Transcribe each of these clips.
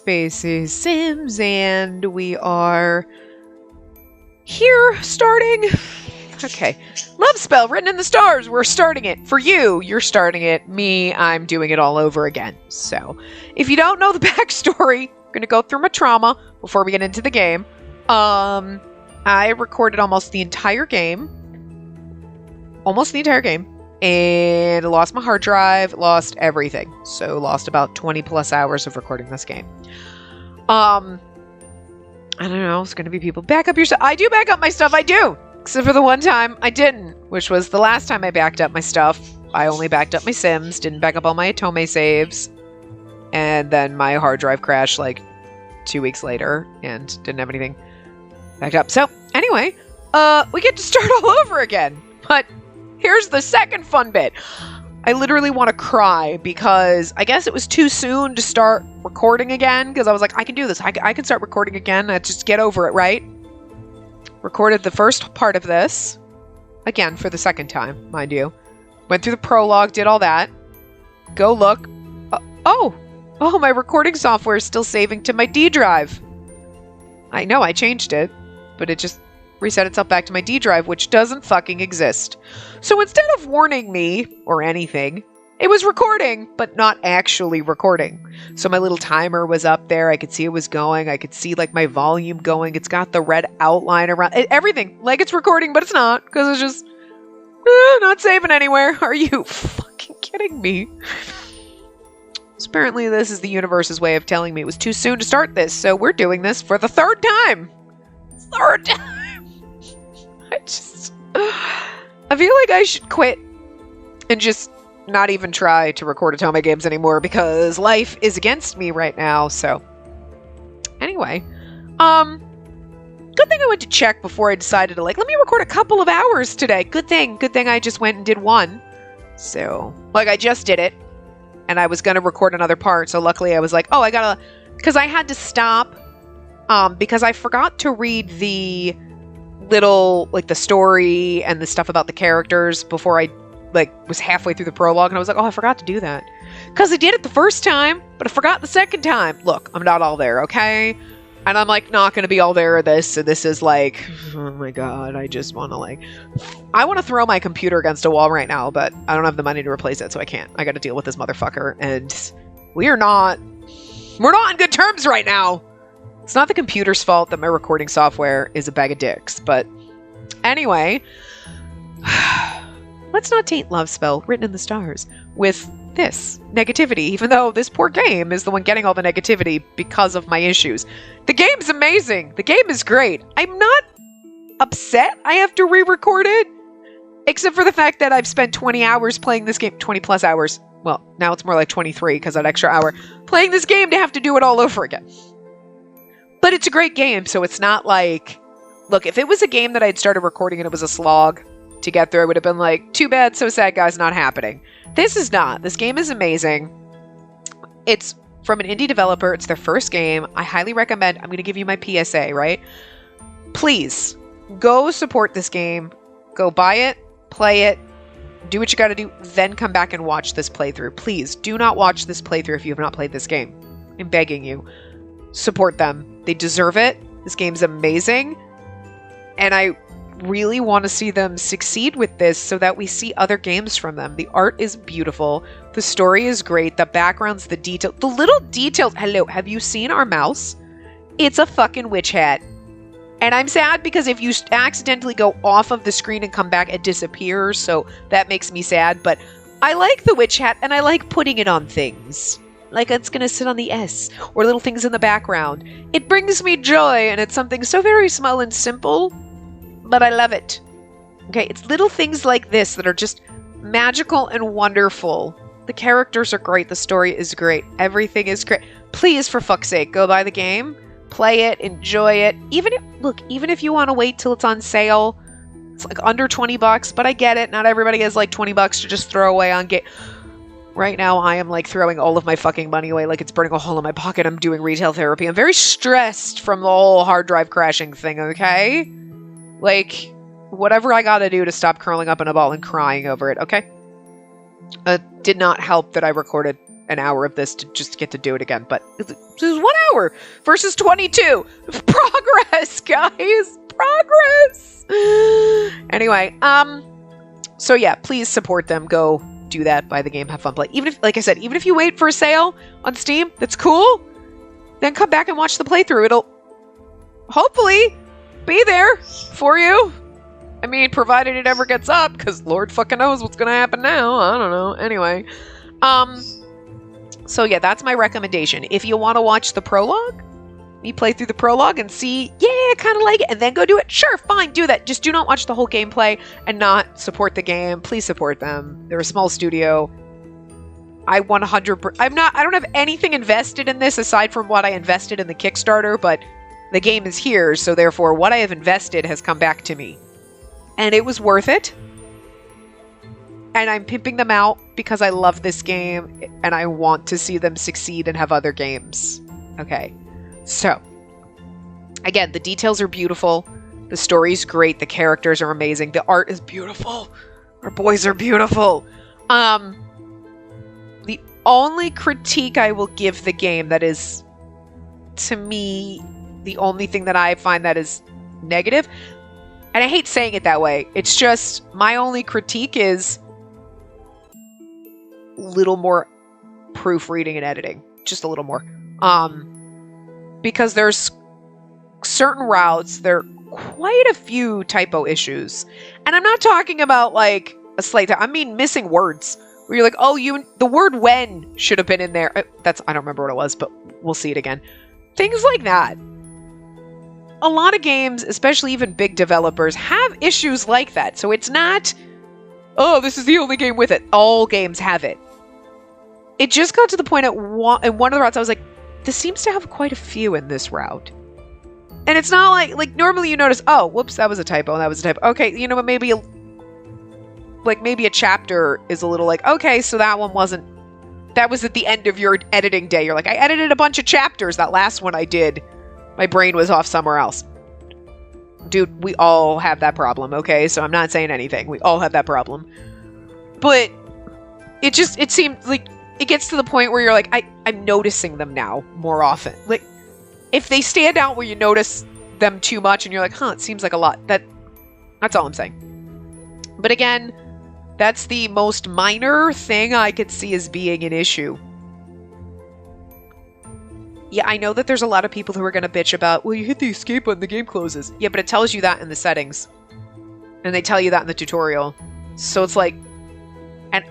Spacey Sims, and we are here starting. Okay. Love spell written in the stars. We're starting it. For you, you're starting it. Me, I'm doing it all over again. So, if you don't know the backstory, I'm going to go through my trauma before we get into the game. I recorded almost the entire game. And lost my hard drive, lost everything. So lost about 20 plus hours of recording this game. I don't know, it's gonna be people back up your stuff. I do back up my stuff, I do! Except for the one time I didn't, which was the last time I backed up my stuff. I only backed up my Sims, didn't back up all my Atome saves. And then my hard drive crashed like 2 weeks later and didn't have anything backed up. So, anyway, we get to start all over again. But here's the second fun bit. I literally want to cry because I guess it was too soon to start recording again because I was like, I can do this. I can start recording again. I just get over it, right? Recorded the first part of this. Again, for the second time, mind you. Went through the prologue, did all that. Go look. Oh, my recording software is still saving to my D drive. I know, I changed it, but it just reset itself back to my D drive, which doesn't fucking exist. So instead of warning me or anything, it was recording, but not actually recording. So my little timer was up there. I could see it was going. I could see like my volume going. It's got the red outline around everything. Like it's recording, but it's not because it's just not saving anywhere. Are you fucking kidding me? So apparently this is the universe's way of telling me it was too soon to start this. So we're doing this for the third time. Third time. I feel like I should quit and just not even try to record Atome games anymore because life is against me right now. So anyway, good thing I went to check before I decided to let me record a couple of hours today. Good thing I just went and did one. So I just did it and I was going to record another part. So luckily I was like, oh, because I had to stop because I forgot to read the little the story and the stuff about the characters before I was halfway through the prologue, and I was like, oh, I forgot to do that because I did it the first time, but I forgot the second time. Look, I'm not all there, okay? And I'm not going to be all there. This is oh my god, I just want to I want to throw my computer against a wall right now, but I don't have the money to replace it, so I can't. I got to deal with this motherfucker, and we're not on good terms right now. It's not the computer's fault that my recording software is a bag of dicks, but anyway, let's not taint Love Spell written in the stars with this negativity, even though this poor game is the one getting all the negativity because of my issues. The game's amazing. The game is great. I'm not upset I have to re-record it, except for the fact that I've spent 20 hours playing this game, 20 plus hours. Well, now it's more like 23 because that extra hour playing this game to have to do it all over again. But it's a great game, so it's not look, if it was a game that I'd started recording and it was a slog to get through, I would have been too bad, so sad, guys, not happening. This is not. This game is amazing. It's from an indie developer. It's their first game. I highly recommend. I'm going to give you my PSA, right? Please, go support this game. Go buy it, play it, do what you got to do, then come back and watch this playthrough. Please, do not watch this playthrough if you have not played this game. I'm begging you. Support them. They deserve it. This game's amazing. And I really want to see them succeed with this so that we see other games from them. The art is beautiful. The story is great. The backgrounds, the detail, the little details. Hello, have you seen our mouse? It's a fucking witch hat. And I'm sad because if you accidentally go off of the screen and come back, it disappears. So that makes me sad. But I like the witch hat and I like putting it on things. It's going to sit on the S or little things in the background. It brings me joy, and it's something so very small and simple, but I love it. Okay, it's little things like this that are just magical and wonderful. The characters are great. The story is great. Everything is great. Please, for fuck's sake, go buy the game, play it, enjoy it. Even if you want to wait till it's on sale, it's under $20, but I get it. Not everybody has $20 to just throw away on game. Right now, I am throwing all of my fucking money away it's burning a hole in my pocket. I'm doing retail therapy. I'm very stressed from the whole hard drive crashing thing, okay? Whatever I gotta do to stop curling up in a ball and crying over it, okay? It did not help that I recorded an hour of this to just get to do it again. But this is 1 hour versus 22. Progress, guys. Progress. Anyway, so yeah, please support them. Go do that. Buy the game. Have fun play. Even if, like I said, even if you wait for a sale on Steam, that's cool. Then come back and watch the playthrough. It'll hopefully be there for you. I mean, provided it ever gets up, because Lord fucking knows what's going to happen now. I don't know. Anyway. So yeah, that's my recommendation. If you want to watch the prologue, you play through the prologue and see, yeah, I kind of like it, and then go do it. Sure, fine, do that. Just do not watch the whole gameplay and not support the game. Please support them. They're a small studio. I don't have anything invested in this aside from what I invested in the Kickstarter, but the game is here, so therefore what I have invested has come back to me. And it was worth it. And I'm pimping them out because I love this game and I want to see them succeed and have other games. Okay. So, again, the details are beautiful. The story's great. The characters are amazing. The art is beautiful. Our boys are beautiful. The only critique I will give the game that is, to me, the only thing that I find that is negative, and I hate saying it that way, it's just, my only critique is a little more proofreading and editing. Just a little more. Because there's certain routes, there are quite a few typo issues. And I'm not talking about, like, a slight typo. I mean missing words. Where you're like, oh, the word when should have been in there. I don't remember what it was, but we'll see it again. Things like that. A lot of games, especially even big developers, have issues like that. So it's not, oh, this is the only game with it. All games have it. It just got to the point in one of the routes I was like, this seems to have quite a few in this route. And it's not like normally you notice, oh, whoops, that was a typo, that was a typo. Okay, you know what, maybe a chapter is a little like, okay, so that was at the end of your editing day. You're like, I edited a bunch of chapters. That last one I did, my brain was off somewhere else. Dude, we all have that problem, okay? So I'm not saying anything. We all have that problem. But it seemed like it gets to the point where you're like, I'm noticing them now more often. Like, if they stand out where you notice them too much and you're like, huh, it seems like a lot. That's all I'm saying. But again, that's the most minor thing I could see as being an issue. Yeah, I know that there's a lot of people who are going to bitch about, well, you hit the escape button, the game closes. Yeah, but it tells you that in the settings. And they tell you that in the tutorial. So it's like, and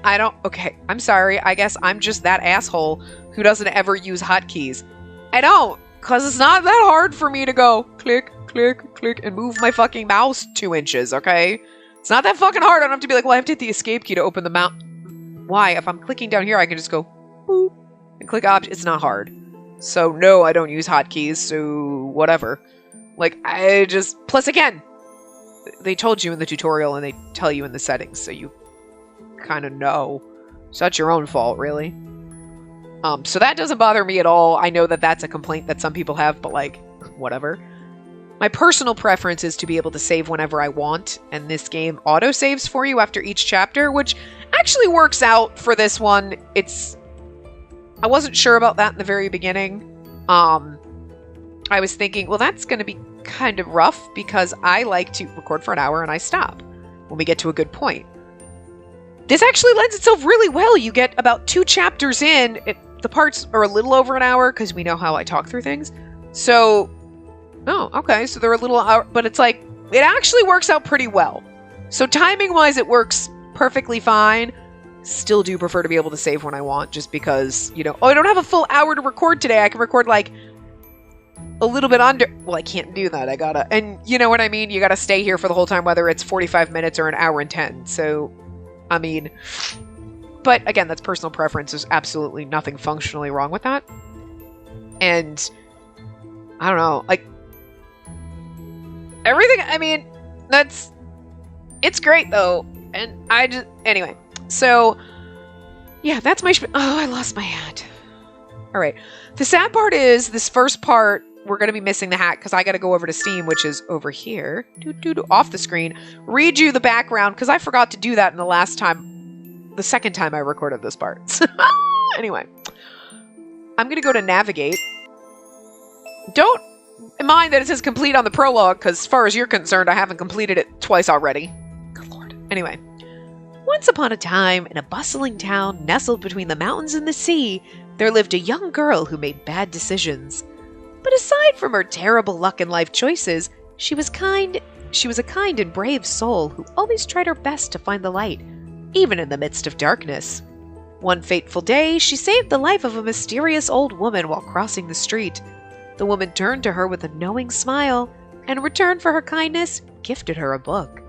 okay, I'm sorry, I guess I'm just that asshole who doesn't ever use hotkeys. I don't, because it's not that hard for me to go click, click, click, and move my fucking mouse 2 inches, okay? It's not that fucking hard. I don't have to be like, well, I have to hit the escape key to open the mouse. Why? If I'm clicking down here, I can just go boop and click object. It's not hard. So no, I don't use hotkeys, so whatever. Like, plus again, they told you in the tutorial and they tell you in the settings, so you kind of know. So that's your own fault, really. So that doesn't bother me at all. I know that that's a complaint that some people have, but like, whatever. My personal preference is to be able to save whenever I want, and this game auto-saves for you after each chapter, which actually works out for this one. I wasn't sure about that in the very beginning. I was thinking, well, that's going to be kind of rough, because I like to record for an hour and I stop when we get to a good point. This actually lends itself really well. You get about 2 chapters in. The parts are a little over an hour, because we know how I talk through things. So... oh, okay, so they're a little out, but it's like, it actually works out pretty well. So timing-wise, it works perfectly fine. Still do prefer to be able to save when I want, just because, oh, I don't have a full hour to record today. I can record, like, a little bit under. Well, I can't do that. I gotta, and you know what I mean? You gotta stay here for the whole time, whether it's 45 minutes or an hour and 10. So, I mean, but again, that's personal preference. There's absolutely nothing functionally wrong with that. And, I don't know, like, everything, I mean, it's great though. And anyway, so yeah, that's my, oh, I lost my hat. All right. The sad part is this first part, we're going to be missing the hat because I got to go over to Steam, which is over here, off the screen, read you the background, because I forgot to do that in the second time I recorded this part. Anyway, I'm going to go to navigate. Don't mind that it says complete on the prologue, because as far as you're concerned, I haven't completed it twice already. Good lord. Anyway. Once upon a time, in a bustling town nestled between the mountains and the sea, there lived a young girl who made bad decisions. But aside from her terrible luck and life choices, she was a kind and brave soul who always tried her best to find the light, even in the midst of darkness. One fateful day, she saved the life of a mysterious old woman while crossing the street. The woman turned to her with a knowing smile, and in return for her kindness, gifted her a book.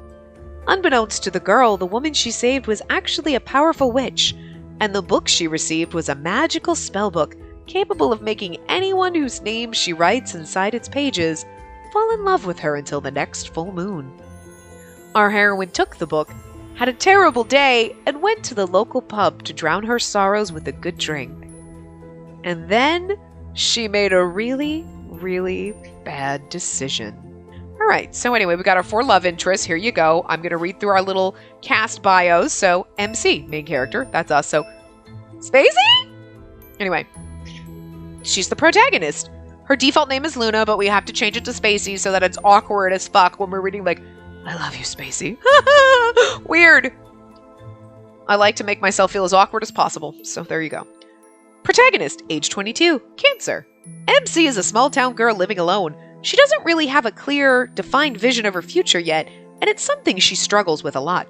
Unbeknownst to the girl, the woman she saved was actually a powerful witch, and the book she received was a magical spellbook capable of making anyone whose name she writes inside its pages fall in love with her until the next full moon. Our heroine took the book, had a terrible day, and went to the local pub to drown her sorrows with a good drink. And then she made a really, really bad decision. All right, so anyway, we got our 4 love interests. Here you go. I'm going to read through our little cast bios. So, MC, main character. That's us. So, Spacey? Anyway, she's the protagonist. Her default name is Luna, but we have to change it to Spacey so that it's awkward as fuck when we're reading like, I love you, Spacey. Weird. I like to make myself feel as awkward as possible. So, there you go. Protagonist, age 22, Cancer. MC is a small-town girl living alone. She doesn't really have a clear, defined vision of her future yet, and it's something she struggles with a lot.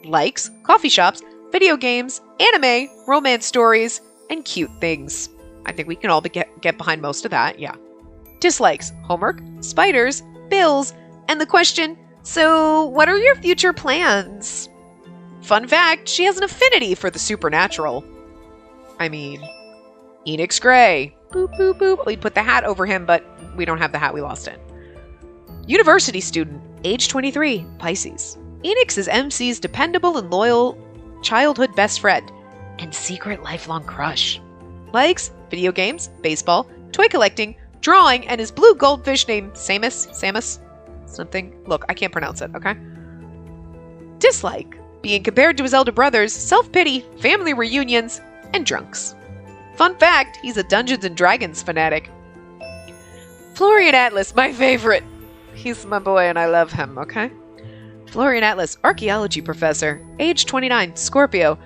Likes, coffee shops, video games, anime, romance stories, and cute things. I think we can all get behind most of that, yeah. Dislikes, homework, spiders, bills, and the question, so what are your future plans? Fun fact, she has an affinity for the supernatural. I mean, Enix Gray. Boop, boop, boop. We'd put the hat over him, but we don't have the hat. We lost it. University student, age 23, Pisces. Enix is MC's dependable and loyal childhood best friend and secret lifelong crush. Likes video games, baseball, toy collecting, drawing, and his blue goldfish named Samus, something. Look, I can't pronounce it, okay? Dislike, being compared to his elder brothers, self-pity, family reunions, and drunks. Fun fact, he's a Dungeons & Dragons fanatic. Florian Atlas, my favorite. He's my boy and I love him, okay? Florian Atlas, archaeology professor, age 29, Scorpio.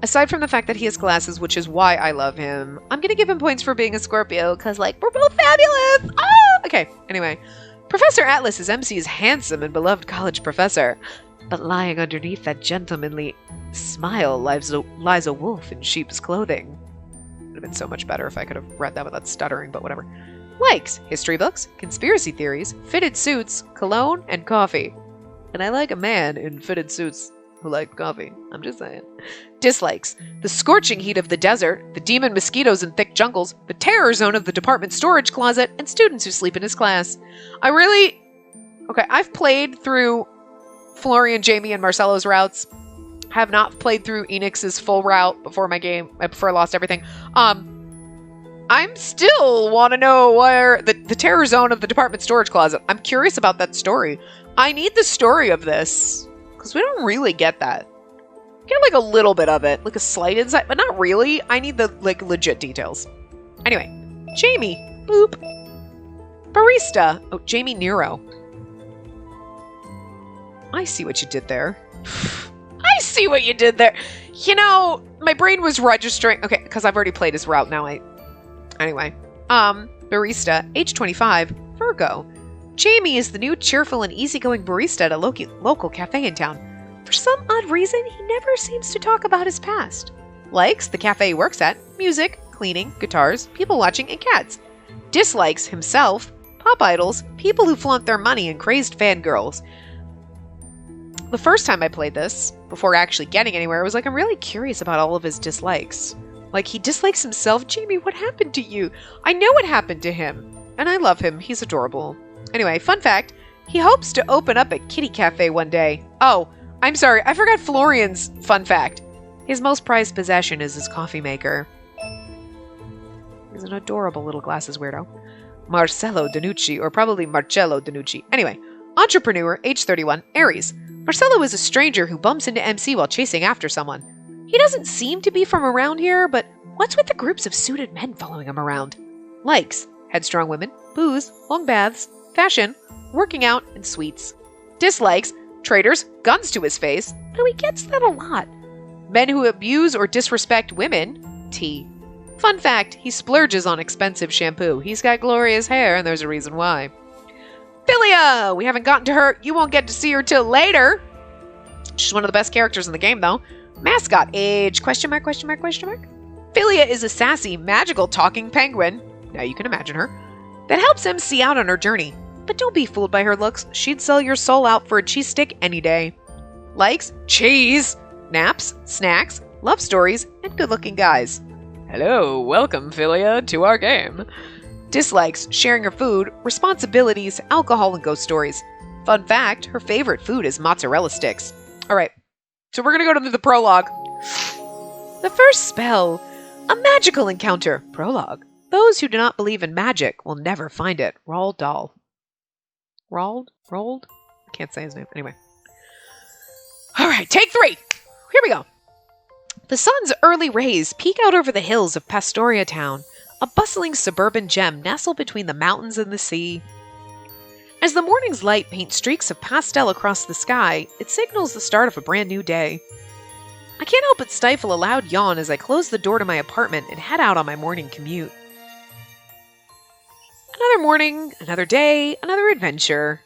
Aside from the fact that he has glasses, which is why I love him, I'm going to give him points for being a Scorpio, because, like, we're both fabulous! Oh! Okay, anyway. Professor Atlas is MC's handsome and beloved college professor. But lying underneath that gentlemanly smile lies a wolf in sheep's clothing. Would have been so much better if I could have read that without stuttering, but whatever. Likes history books, conspiracy theories, fitted suits, cologne, and coffee. And I like a man in fitted suits who like coffee. I'm just saying. Dislikes the scorching heat of the desert, the demon mosquitoes in thick jungles, the terror zone of the department storage closet, and students who sleep in his class. I've played through Florian, Jamie, and Marcello's routes. Have not played through Enix's full route before I lost everything. I'm still want to know where the terror zone of the department storage closet. I'm curious about that story. I need the story of this because we don't really get that. Get like a little bit of it, like a slight insight, but not really. I need the like legit details. Anyway, Jamie, boop. Barista. Oh, Jamie Nero. I see what you did there. I see what you did there. You know, my brain was registering. Okay, because I've already played his route now. Anyway. Barista, age 25, Virgo. Jamie is the new cheerful and easygoing barista at a local cafe in town. For some odd reason, he never seems to talk about his past. Likes the cafe he works at, music, cleaning, guitars, people watching, and cats. Dislikes himself, pop idols, people who flaunt their money, and crazed fangirls. The first time I played this, before actually getting anywhere, I was like, I'm really curious about all of his dislikes. Like, he dislikes himself. Jamie, what happened to you? I know what happened to him. And I love him. He's adorable. Anyway, fun fact, he hopes to open up a kitty cafe one day. Oh, I'm sorry, I forgot Florian's fun fact. His most prized possession is his coffee maker. He's an adorable little glasses weirdo. Marcello Danucci, or probably Marcello Danucci. Anyway, entrepreneur, age 31, Aries. Marcello is a stranger who bumps into MC while chasing after someone. He doesn't seem to be from around here, but What's with the groups of suited men following him around? Likes, headstrong women, booze, long baths, fashion, working out, and sweets. Dislikes, traitors, guns to his face, though he gets that a lot. Men who abuse or disrespect women, T. Fun fact, he splurges on expensive shampoo. He's got glorious hair, and there's a reason why. Philia! We haven't gotten to her. You won't get to see her till later. She's one of the best characters in the game, though. Mascot, age, question mark, question mark, question mark. Philia is a sassy, magical talking penguin. Now you can imagine her. That helps him see out on her journey. But don't be fooled by her looks. She'd sell your soul out for a cheese stick any day. Likes, cheese, naps, snacks, love stories, and good-looking guys. Hello, welcome, Philia, to our game. Dislikes, sharing her food, responsibilities, alcohol, and ghost stories. Fun fact, her favorite food is mozzarella sticks. Alright, so we're going to go to the prologue. The first spell, a magical encounter. Prologue. Those who do not believe in magic will never find it. Roald Dahl. Roald? I can't say his name. Anyway. Alright, take 3. Here we go. The sun's early rays peek out over the hills of Pastoria Town, a bustling suburban gem nestled between the mountains and the sea. As the morning's light paints streaks of pastel across the sky, it signals the start of a brand new day. I can't help but stifle a loud yawn as I close the door to my apartment and head out on my morning commute. Another morning, another day, another adventure.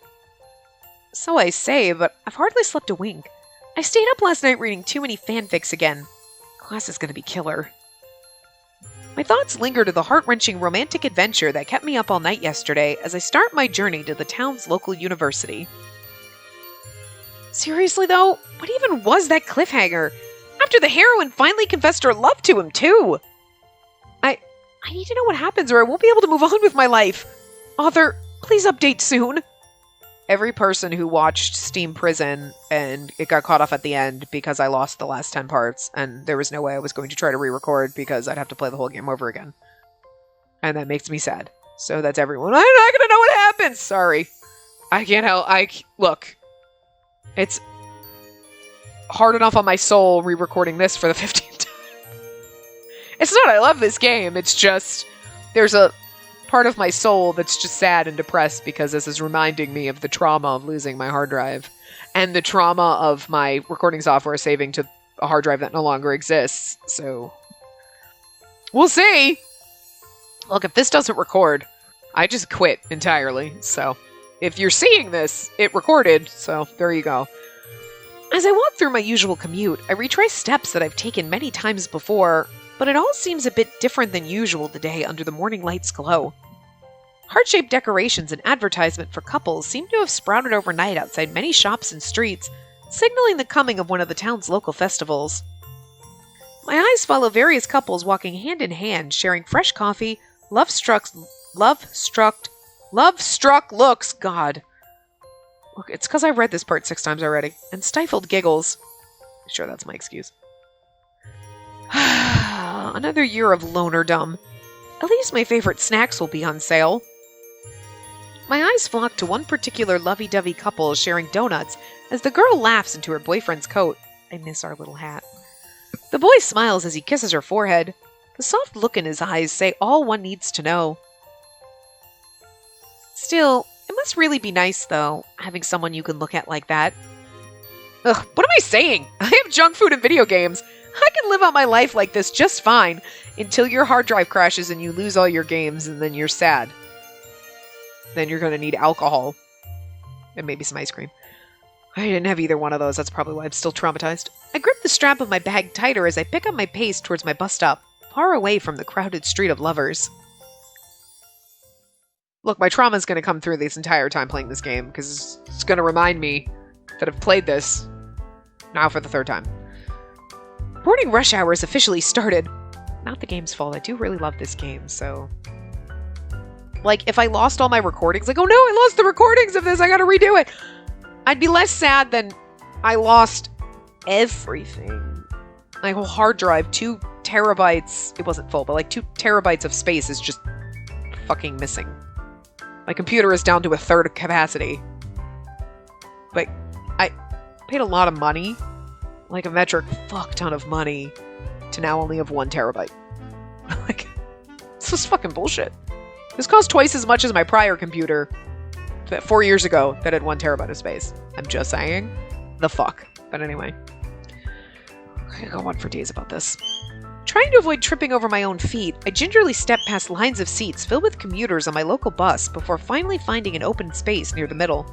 So I say, but I've hardly slept a wink. I stayed up last night reading too many fanfics again. Class is going to be killer. My thoughts linger to the heart-wrenching romantic adventure that kept me up all night yesterday as I start my journey to the town's local university. Seriously though, what even was that cliffhanger? After the heroine finally confessed her love to him too! I need to know what happens or I won't be able to move on with my life. Author, please update soon. Every person who watched Steam Prison and it got cut off at the end because I lost the last 10 parts and there was no way I was going to try to re-record because I'd have to play the whole game over again. And that makes me sad. So that's everyone. I'm not going to know what happens! Sorry. I can't help. Look. It's hard enough on my soul re-recording this for the 15th time. It's not I love this game. It's just there's a part of my soul that's just sad and depressed because this is reminding me of the trauma of losing my hard drive and the trauma of my recording software saving to a hard drive that no longer exists. So we'll see. Look, if this doesn't record, I just quit entirely. So if you're seeing this, it recorded. So there you go. As I walk through my usual commute, I retrace steps that I've taken many times before, but it all seems a bit different than usual today under the morning light's glow. Heart-shaped decorations and advertisement for couples seem to have sprouted overnight outside many shops and streets, signaling the coming of one of the town's local festivals. My eyes follow various couples walking hand in hand, sharing fresh coffee, love-struck looks, God. Look, it's because I read this part 6 times already, and stifled giggles. Sure, that's my excuse. Another year of lonerdom. At least my favorite snacks will be on sale. My eyes flock to one particular lovey-dovey couple sharing donuts as the girl laughs into her boyfriend's coat. I miss our little hat. The boy smiles as he kisses her forehead. The soft look in his eyes say all one needs to know. Still, it must really be nice, though, having someone you can look at like that. Ugh, what am I saying? I have junk food and video games. I can live out my life like this just fine until your hard drive crashes and you lose all your games and then you're sad. Then you're going to need alcohol. And maybe some ice cream. I didn't have either one of those. That's probably why I'm still traumatized. I grip the strap of my bag tighter as I pick up my pace towards my bus stop, far away from the crowded street of lovers. Look, my trauma is going to come through this entire time playing this game because it's going to remind me that I've played this now for the 3rd time. Morning rush hour has officially started. Not the game's fault. I do really love this game, so... Like, if I lost all my recordings, like, oh no, I lost the recordings of this, I gotta redo it! I'd be less sad than I lost everything. My whole hard drive, 2 terabytes, it wasn't full, but like 2 terabytes of space is just fucking missing. My computer is down to 1/3 capacity. But I paid a lot of money, like a metric fuck ton of money, to now only have 1 terabyte. This is fucking bullshit. This cost twice as much as my prior computer 4 years ago that had 1 terabyte of space. I'm just saying. The fuck. But anyway. I could go on for days about this. Trying to avoid tripping over my own feet, I gingerly step past lines of seats filled with commuters on my local bus before finally finding an open space near the middle.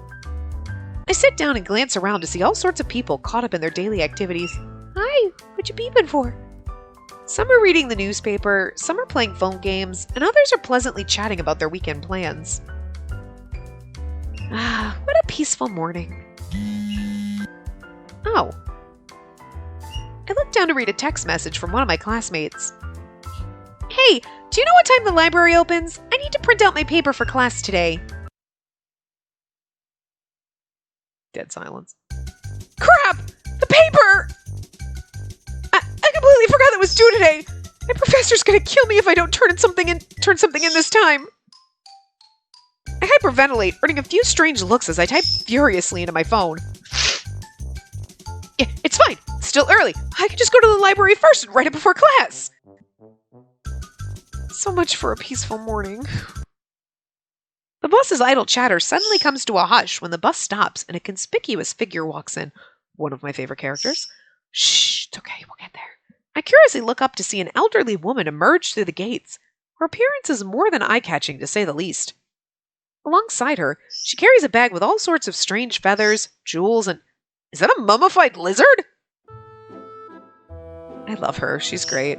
I sit down and glance around to see all sorts of people caught up in their daily activities. Hi, what you peeping for? Some are reading the newspaper, some are playing phone games, and others are pleasantly chatting about their weekend plans. Ah, what a peaceful morning. Oh. I look down to read a text message from one of my classmates. Hey, do you know what time the library opens? I need to print out my paper for class today. Dead silence. Crap! The paper! I completely forgot that was due today. My professor's gonna kill me if I don't turn something in this time. I hyperventilate, earning a few strange looks as I type furiously into my phone. Yeah, it's fine. It's still early. I can just go to the library first and write it before class. So much for a peaceful morning. The bus's idle chatter suddenly comes to a hush when the bus stops and a conspicuous figure walks in. One of my favorite characters. Shh, it's okay, we'll get there. I curiously look up to see an elderly woman emerge through the gates. Her appearance is more than eye-catching, to say the least. Alongside her, she carries a bag with all sorts of strange feathers, jewels, and... Is that a mummified lizard? I love her. She's great.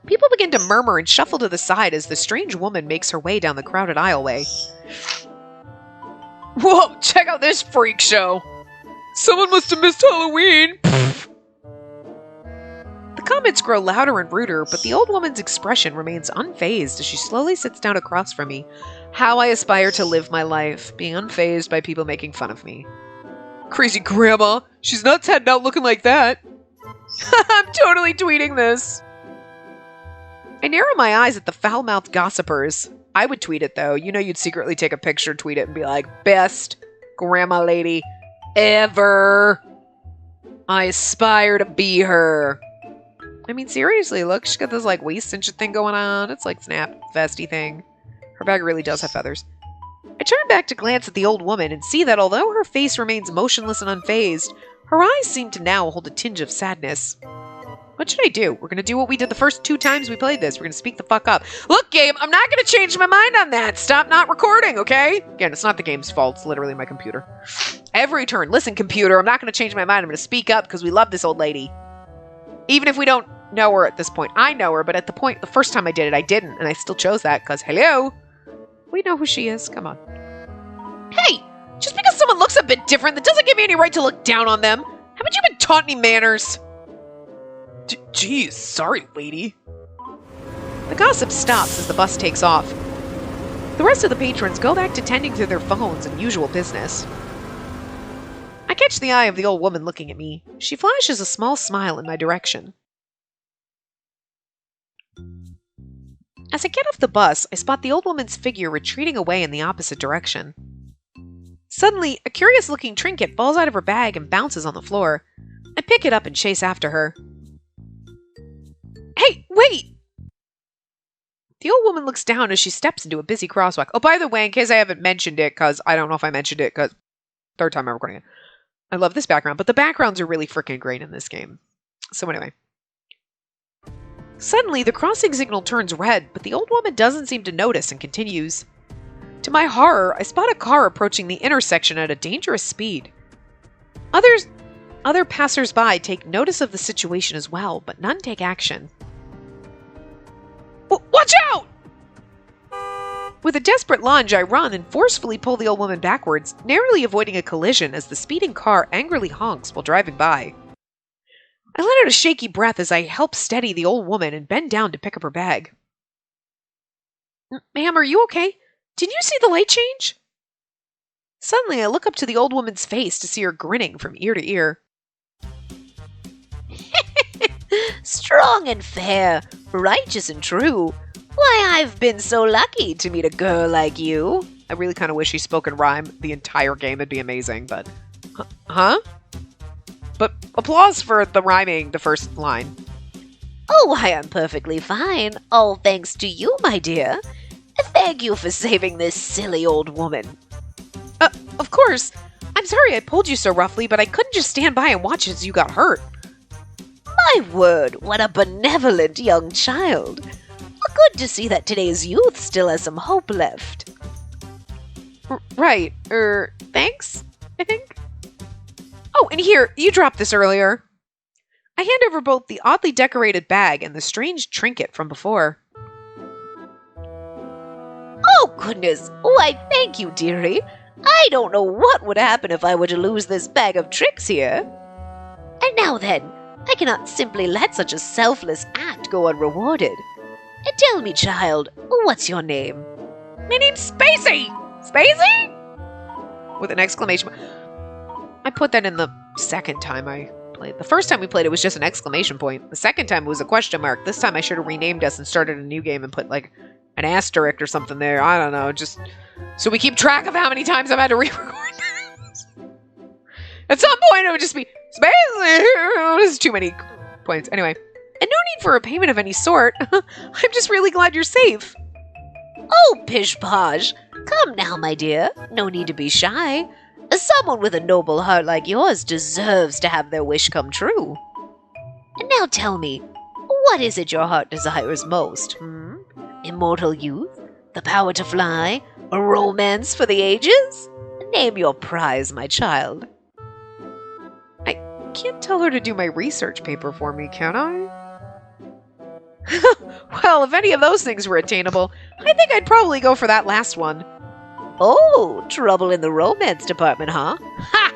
People begin to murmur and shuffle to the side as the strange woman makes her way down the crowded aisleway. Whoa, check out this freak show. Someone must have missed Halloween. The comments grow louder and ruder, but the old woman's expression remains unfazed as she slowly sits down across from me. How I aspire to live my life, being unfazed by people making fun of me. Crazy grandma. She's nuts heading out looking like that. I'm totally tweeting this. I narrow my eyes at the foul-mouthed gossipers. I would tweet it, though. You know you'd secretly take a picture, tweet it, and be like, best grandma lady ever. I aspire to be her. I mean, seriously, look, she's got this, like, waist cinch thing going on. It's like snap vesty thing. Her bag really does have feathers. I turn back to glance at the old woman and see that although her face remains motionless and unfazed, her eyes seem to now hold a tinge of sadness. What should I do? We're going to do what we did the first 2 times we played this. We're going to speak the fuck up. Look, game, I'm not going to change my mind on that. Stop not recording, okay? Again, it's not the game's fault. It's literally my computer. Every turn. Listen, computer, I'm not going to change my mind. I'm going to speak up because we love this old lady. Even if we don't know her at this point. I know her, but at the first time I did it, I didn't. And I still chose that because, hello? We know who she is. Come on. Hey! Just because someone looks a bit different, that doesn't give me any right to look down on them. Haven't you been taught any manners? Geez, sorry, lady. The gossip stops as the bus takes off. The rest of the patrons go back to tending to their phones and usual business. I catch the eye of the old woman looking at me. She flashes a small smile in my direction. As I get off the bus, I spot the old woman's figure retreating away in the opposite direction. Suddenly, a curious-looking trinket falls out of her bag and bounces on the floor. I pick it up and chase after her. Hey, wait! The old woman looks down as she steps into a busy crosswalk. Oh, by the way, in case I haven't mentioned it, because I don't know if I mentioned it, because third time I'm recording it. I love this background, but the backgrounds are really freaking great in this game. So anyway. Suddenly, the crossing signal turns red, but the old woman doesn't seem to notice and continues. To my horror, I spot a car approaching the intersection at a dangerous speed. Other passers-by take notice of the situation as well, but none take action. Watch out! With a desperate lunge, I run and forcefully pull the old woman backwards, narrowly avoiding a collision as the speeding car angrily honks while driving by. I let out a shaky breath as I help steady the old woman and bend down to pick up her bag. Ma'am, are you okay? Did you see the light change? Suddenly, I look up to the old woman's face to see her grinning from ear to ear. Strong and fair, righteous and true. Why, I've been so lucky to meet a girl like you. I really kind of wish he spoke in rhyme the entire game. It'd be amazing, but... Huh? But applause for the rhyming, the first line. Oh, I am perfectly fine. All thanks to you, my dear. Thank you for saving this silly old woman. Of course. I'm sorry I pulled you so roughly, but I couldn't just stand by and watch as you got hurt. My word, what a benevolent young child. Good to see that today's youth still has some hope left. Right. Thanks, I think. Oh, and here, you dropped this earlier. I hand over both the oddly decorated bag and the strange trinket from before. Oh, goodness. Why, thank you, dearie. I don't know what would happen if I were to lose this bag of tricks here. And now then, I cannot simply let such a selfless act go unrewarded. Tell me, child, what's your name? My name's Spacey! Spacey? With an exclamation. I put that in the second time I played. The first time we played, it was just an exclamation point. The second time, it was a question mark. This time, I should have renamed us and started a new game and put, like, an asterisk or something there. I don't know, just so we keep track of how many times I've had to re-record this. At some point, it would just be Spacey! There's too many points. Anyway. And no need for a payment of any sort. I'm just really glad you're safe. Oh, pish-posh. Come now, my dear. No need to be shy. Someone with a noble heart like yours deserves to have their wish come true. And now tell me, what is it your heart desires most? Immortal youth? The power to fly? A romance for the ages? Name your prize, my child. I can't tell her to do my research paper for me, can I? Well, if any of those things were attainable, I think I'd probably go for that last one. Oh, trouble in the romance department, huh? Ha!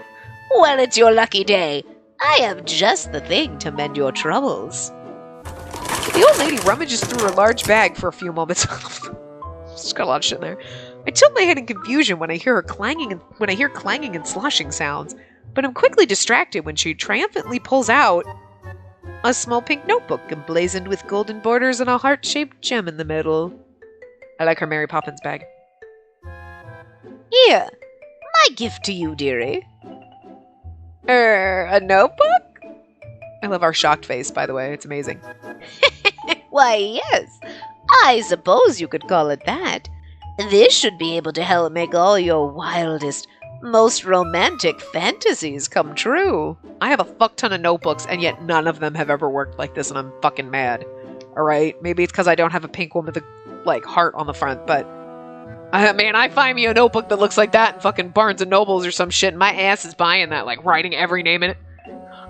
Well, it's your lucky day. I have just the thing to mend your troubles. The old lady rummages through her large bag for a few moments. She's got a lot of shit in there. I tilt my head in confusion when I hear clanging and sloshing sounds, but I'm quickly distracted when she triumphantly pulls out a small pink notebook emblazoned with golden borders and a heart-shaped gem in the middle. I like her Mary Poppins bag. Here, my gift to you, dearie. A notebook? I love our shocked face, by the way. It's amazing. Why, yes. I suppose you could call it that. This should be able to help make all your wildest, most romantic fantasies come true. I have a fuck ton of notebooks, and yet none of them have ever worked like this, and I'm fucking mad. Alright? Maybe it's because I don't have a pink one with a, like, heart on the front, but... man, I find me a notebook that looks like that in fucking Barnes & Nobles or some shit, and my ass is buying that, like, writing every name in it.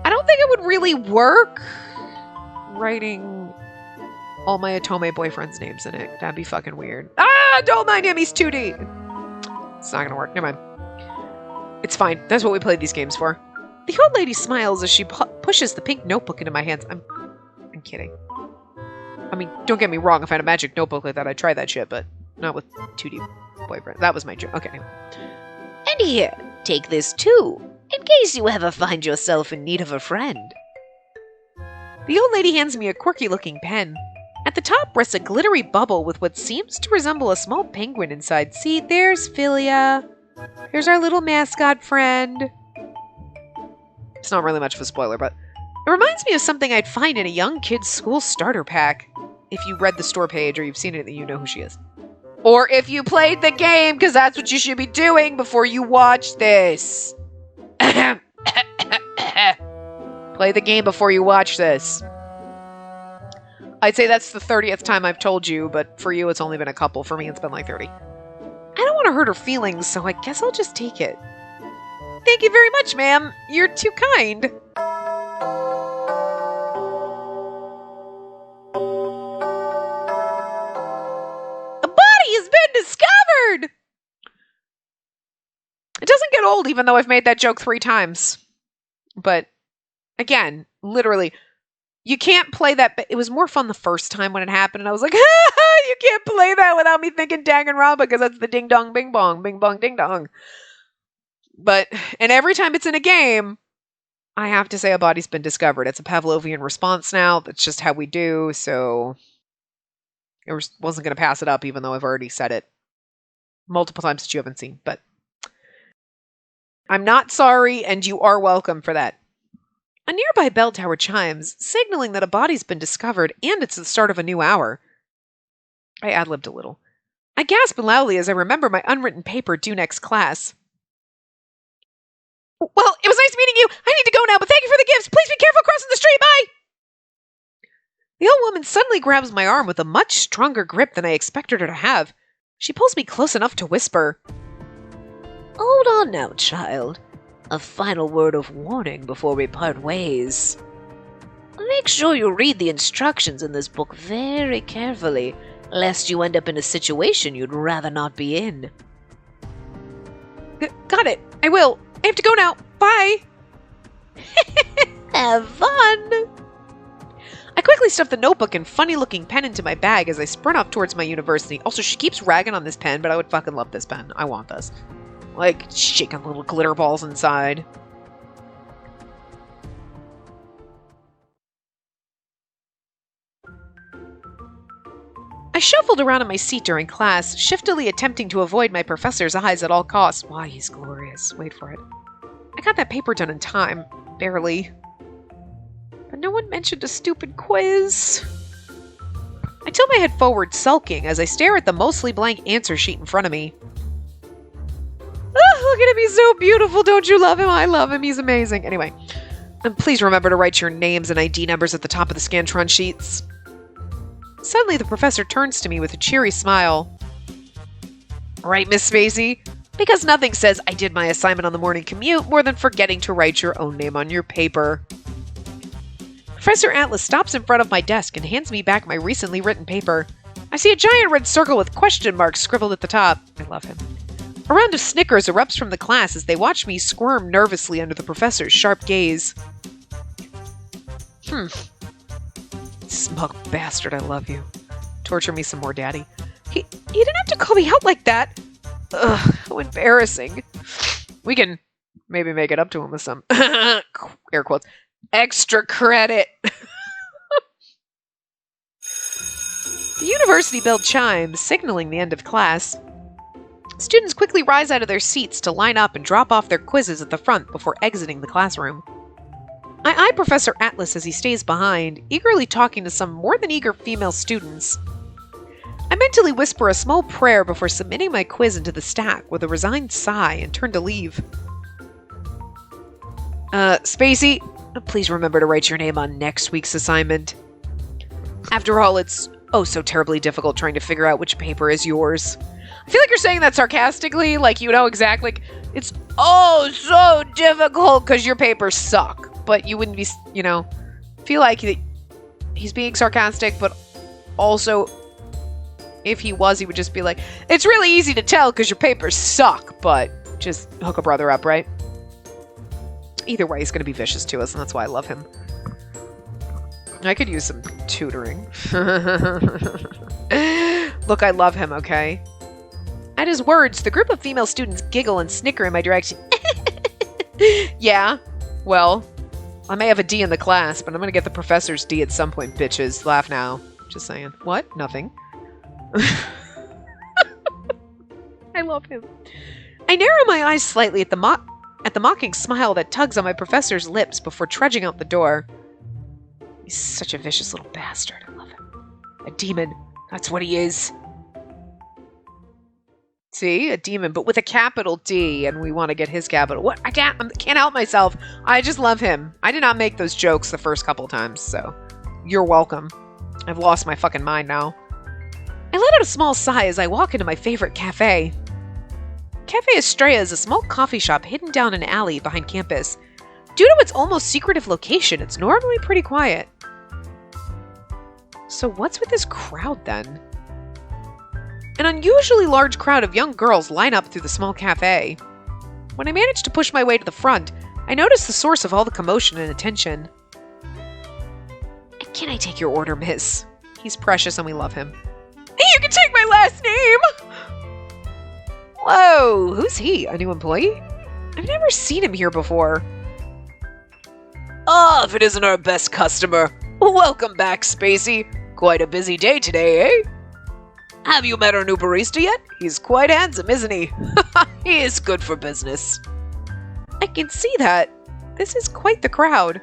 I don't think it would really work writing all my Otome boyfriends' names in it. That'd be fucking weird. Ah, don't mind him, he's 2D! It's not gonna work, never mind. It's fine, that's what we played these games for. The old lady smiles as she pushes the pink notebook into my hands. I'm kidding. I mean, don't get me wrong, if I had a magic notebook like that, I'd try that shit, but not with 2D boyfriend. That was my joke. Okay, anyway. And here, take this too, in case you ever find yourself in need of a friend. The old lady hands me a quirky-looking pen. At the top rests a glittery bubble with what seems to resemble a small penguin inside. See, there's Philia. Here's our little mascot friend. It's not really much of a spoiler, but it reminds me of something I'd find in a young kid's school starter pack. If you read the store page or you've seen it, you know who she is. Or if you played the game, because that's what you should be doing before you watch this. Play the game before you watch this. I'd say that's the 30th time I've told you, but for you it's only been a couple. For me it's been like 30. I don't want to hurt her feelings, so I guess I'll just take it. Thank you very much, ma'am. You're too kind. A body has been discovered! It doesn't get old, even though I've made that joke 3 times. But, again, literally, you can't play that. It was more fun the first time when it happened, and I was like, you can't play that without me thinking Danganronpa, because that's the ding dong bing bong ding dong. But, and every time it's in a game, I have to say a body's been discovered. It's a Pavlovian response now. That's just how we do, so I wasn't going to pass it up, even though I've already said it multiple times that you haven't seen. But I'm not sorry, and you are welcome for that. A nearby bell tower chimes, signaling that a body's been discovered and it's the start of a new hour. I ad-libbed a little. I gasp loudly as I remember my unwritten paper due next class. Well, it was nice meeting you. I need to go now, but thank you for the gifts. Please be careful crossing the street. Bye! The old woman suddenly grabs my arm with a much stronger grip than I expected her to have. She pulls me close enough to whisper. Hold on now, child. A final word of warning before we part ways. Make sure you read the instructions in this book very carefully, lest you end up in a situation you'd rather not be in. Got it. I will. I have to go now. Bye. Have fun. I quickly stuffed the notebook and funny-looking pen into my bag as I sprint off towards my university. Also, she keeps ragging on this pen, but I would fucking love this pen. I want this. Like, shaking little glitter balls inside. I shuffled around in my seat during class, shiftily attempting to avoid my professor's eyes at all costs. Why, he's glorious. Wait for it. I got that paper done in time. Barely. But no one mentioned a stupid quiz. I tilt my head forward, sulking, as I stare at the mostly blank answer sheet in front of me. Oh, look at him, he's so beautiful. Don't you love him? I love him. He's amazing. Anyway, and please remember to write your names and ID numbers at the top of the Scantron sheets. Suddenly, the professor turns to me with a cheery smile. Right, Miss Spacey? Because nothing says I did my assignment on the morning commute more than forgetting to write your own name on your paper. Professor Atlas stops in front of my desk and hands me back my recently written paper. I see a giant red circle with question marks scribbled at the top. I love him. A round of snickers erupts from the class as they watch me squirm nervously under the professor's sharp gaze. Smug bastard, I love you. Torture me some more, Daddy. You didn't have to call me out like that. Ugh, how embarrassing. We can maybe make it up to him with some, air quotes, extra credit. The university bell chimes, signaling the end of class. Students quickly rise out of their seats to line up and drop off their quizzes at the front before exiting the classroom. I eye Professor Atlas as he stays behind, eagerly talking to some more than eager female students. I mentally whisper a small prayer before submitting my quiz into the stack with a resigned sigh and turn to leave. Spacey, please remember to write your name on next week's assignment. After all, it's oh so terribly difficult trying to figure out which paper is yours. I feel like you're saying that sarcastically, like you know exactly. It's oh so difficult because your papers suck. But you wouldn't be, feel like he's being sarcastic, but also, if he was, he would just be like, it's really easy to tell because your papers suck, but just hook a brother up, right? Either way, he's going to be vicious to us, and that's why I love him. I could use some tutoring. Look, I love him, okay? At his words, the group of female students giggle and snicker in my direction. Yeah, well, I may have a D in the class, but I'm going to get the professor's D at some point, bitches. Laugh now. Just saying. What? Nothing. I love him. I narrow my eyes slightly at the mocking smile that tugs on my professor's lips before trudging out the door. He's such a vicious little bastard. I love him. A demon. That's what he is. See? A demon, but with a capital D, and we want to get his capital. What? I can't help myself. I just love him. I did not make those jokes the first couple times, so you're welcome. I've lost my fucking mind now. I let out a small sigh as I walk into my favorite cafe. Cafe Estrella is a small coffee shop hidden down an alley behind campus. Due to its almost secretive location, it's normally pretty quiet. So what's with this crowd then? An unusually large crowd of young girls line up through the small cafe. When I manage to push my way to the front, I notice the source of all the commotion and attention. Can I take your order, miss? He's precious and we love him. You can take my last name! Whoa, who's he? A new employee? I've never seen him here before. Ah, if it isn't our best customer. Welcome back, Spacey. Quite a busy day today, eh? Have you met our new barista yet? He's quite handsome, isn't he? He is good for business. I can see that. This is quite the crowd.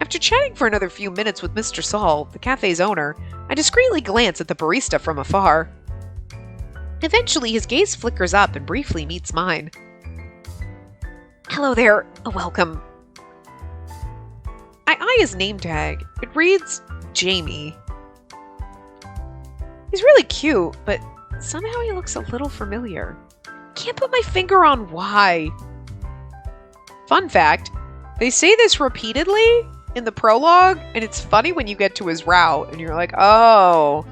After chatting for another few minutes with Mr. Saul, the cafe's owner, I discreetly glance at the barista from afar. Eventually, his gaze flickers up and briefly meets mine. Hello there. Welcome. I eye his name tag. It reads Jamie. He's really cute, but somehow he looks a little familiar. Can't put my finger on why. Fun fact, they say this repeatedly in the prologue, and it's funny when you get to his route, and you're like, oh,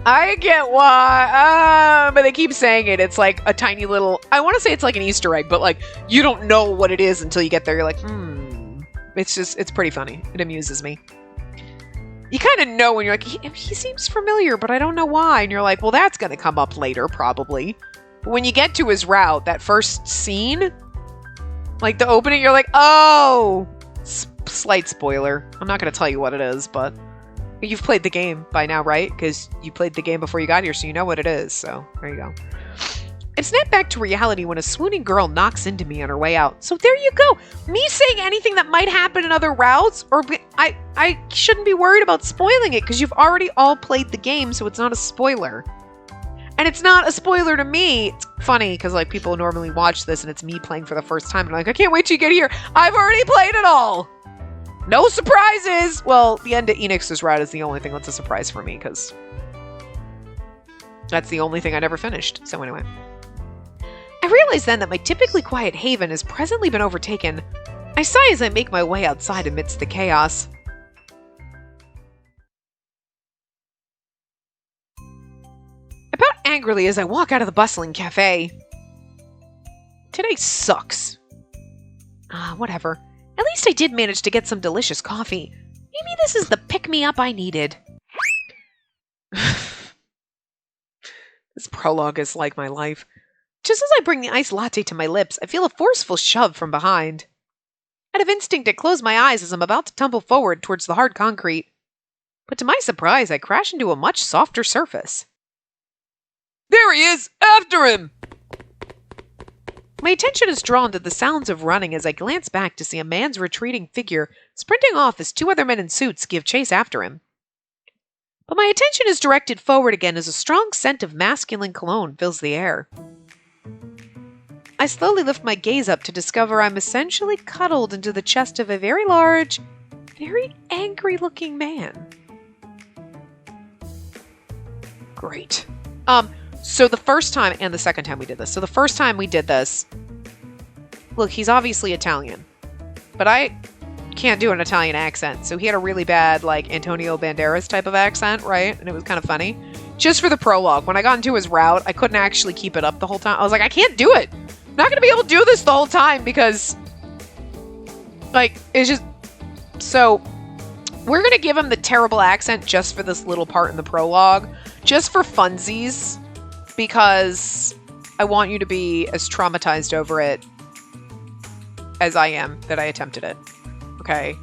I get why. But they keep saying it. It's like a tiny little, I want to say it's like an Easter egg, but like, you don't know what it is until you get there. You're like, it's pretty funny. It amuses me. You kind of know when you're like, he seems familiar, but I don't know why. And you're like, well, that's going to come up later, probably. But when you get to his route, that first scene, like the opening, you're like, oh, slight spoiler. I'm not going to tell you what it is, but you've played the game by now, right? Because you played the game before you got here, so you know what it is. So there you go. I snap back to reality when a swooning girl knocks into me on her way out. So there you go. Me saying anything that might happen in other routes, or I shouldn't be worried about spoiling it because you've already all played the game, so it's not a spoiler. And it's not a spoiler to me. It's funny because like people normally watch this and it's me playing for the first time. And I'm like, I can't wait till you get here. I've already played it all. No surprises. Well, the end of Enix's route is the only thing that's a surprise for me because that's the only thing I never finished. So anyway. I realize then that my typically quiet haven has presently been overtaken. I sigh as I make my way outside amidst the chaos. About angrily as I walk out of the bustling cafe. Today sucks. Whatever. At least I did manage to get some delicious coffee. Maybe this is the pick-me-up I needed. This prologue is like my life. Just as I bring the iced latte to my lips, I feel a forceful shove from behind. Out of instinct, I close my eyes as I'm about to tumble forward towards the hard concrete. But to my surprise, I crash into a much softer surface. There he is! After him! My attention is drawn to the sounds of running as I glance back to see a man's retreating figure sprinting off as two other men in suits give chase after him. But my attention is directed forward again as a strong scent of masculine cologne fills the air. I slowly lift my gaze up to discover I'm essentially cuddled into the chest of a very large, very angry-looking man. Great. So the first time and the second time we did this. So the first time we did this, look, he's obviously Italian, but I can't do an Italian accent. So he had a really bad, like, Antonio Banderas type of accent, right? And it was kind of funny. Just for the prologue, when I got into his route, I couldn't actually keep it up the whole time. I was like, I can't do it. I'm not going to be able to do this the whole time because, like, it's just... So, we're going to give him the terrible accent just for this little part in the prologue. Just for funsies. Because I want you to be as traumatized over it as I am that I attempted it. Okay?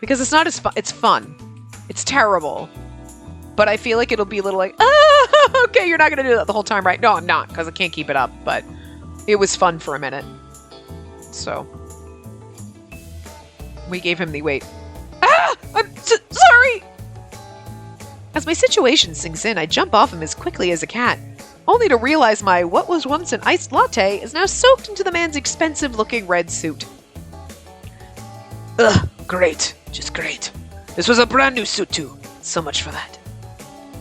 Because it's not as fun. It's fun. It's terrible. But I feel like it'll be a little like, okay, you're not going to do that the whole time, right? No, I'm not, because I can't keep it up. But it was fun for a minute. So. We gave him the wait. I'm sorry! As my situation sinks in, I jump off him as quickly as a cat. Only to realize my what was once an iced latte is now soaked into the man's expensive-looking red suit. Ugh, great. Just great. This was a brand new suit, too. So much for that.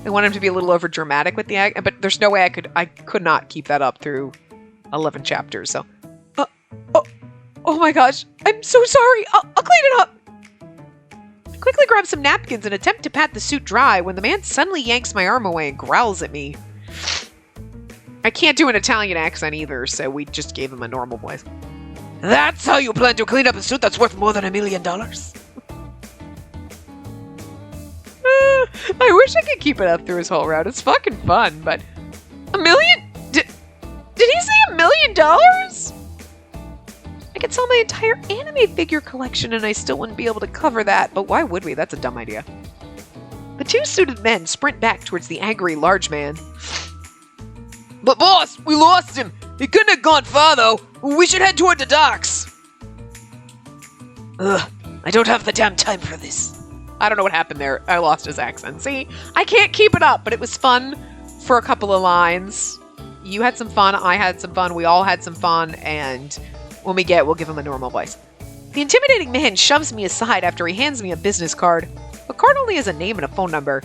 I want him to be a little over-dramatic with the act, but there's no way I could not keep that up through 11 chapters, so... Oh my gosh. I'm so sorry. I'll clean it up. I quickly grab some napkins and attempt to pat the suit dry when the man suddenly yanks my arm away and growls at me. I can't do an Italian accent either, so we just gave him a normal voice. That's how you plan to clean up a suit that's worth more than $1 million? I wish I could keep it up through his whole route. It's fucking fun, but... $1 million? Did he say $1 million? I could sell my entire anime figure collection and I still wouldn't be able to cover that, but why would we? That's a dumb idea. The two suited men sprint back towards the angry large man. But boss, we lost him. He couldn't have gone far, though. We should head toward the docks. Ugh, I don't have the damn time for this. I don't know what happened there. I lost his accent. See, I can't keep it up, but it was fun for a couple of lines. You had some fun. I had some fun. We all had some fun. And when we we'll give him a normal voice. The intimidating man shoves me aside after he hands me a business card. The card only has a name and a phone number.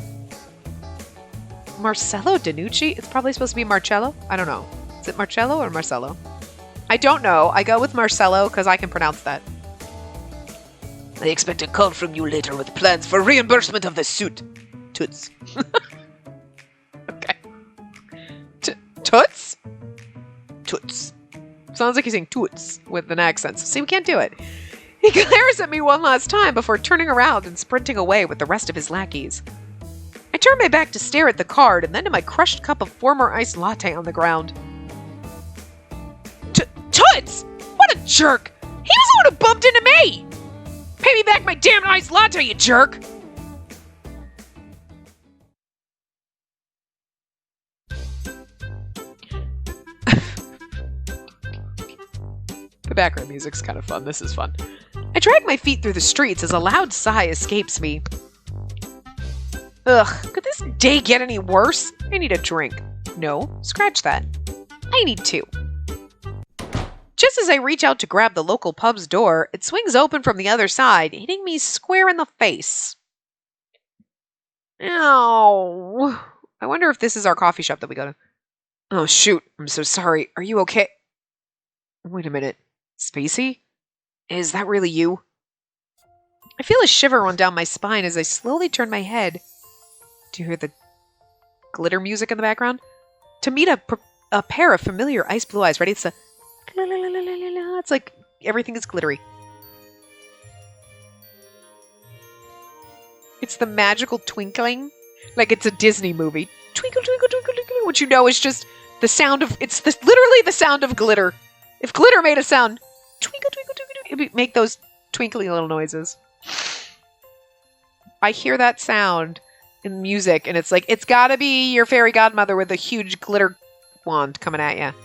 Marcello Danucci? It's probably supposed to be Marcello? I don't know. Is it Marcello or Marcello? I don't know. I go with Marcello because I can pronounce that. I expect a call from you later with plans for reimbursement of the suit. Toots. Okay. Toots? Toots. Sounds like he's saying toots with an accent. So see, we can't do it. He glares at me one last time before turning around and sprinting away with the rest of his lackeys. I turn my back to stare at the card and then to my crushed cup of former iced latte on the ground. Toots! What a jerk! He was the one who bumped into me! Pay me back my damn iced latte, you jerk! The background music's kind of fun. This is fun. I drag my feet through the streets as a loud sigh escapes me. Ugh, could this day get any worse? I need a drink. No, scratch that. I need two. Just as I reach out to grab the local pub's door, it swings open from the other side, hitting me square in the face. Ow. I wonder if this is our coffee shop that we go to. Oh, shoot. I'm so sorry. Are you okay? Wait a minute. Spacey? Is that really you? I feel a shiver run down my spine as I slowly turn my head. Do you hear the glitter music in the background? To meet a pair of familiar ice blue eyes. Ready? It's like everything is glittery. It's the magical twinkling. Like it's a Disney movie. Twinkle, twinkle, twinkle, twinkle. What you know is just the sound of... It's literally the sound of glitter. If glitter made a sound, twinkle, twinkle, twinkle, twinkle, it'd make those twinkly little noises. I hear that sound in music, and it's like, it's gotta be your fairy godmother with a huge glitter wand coming at you.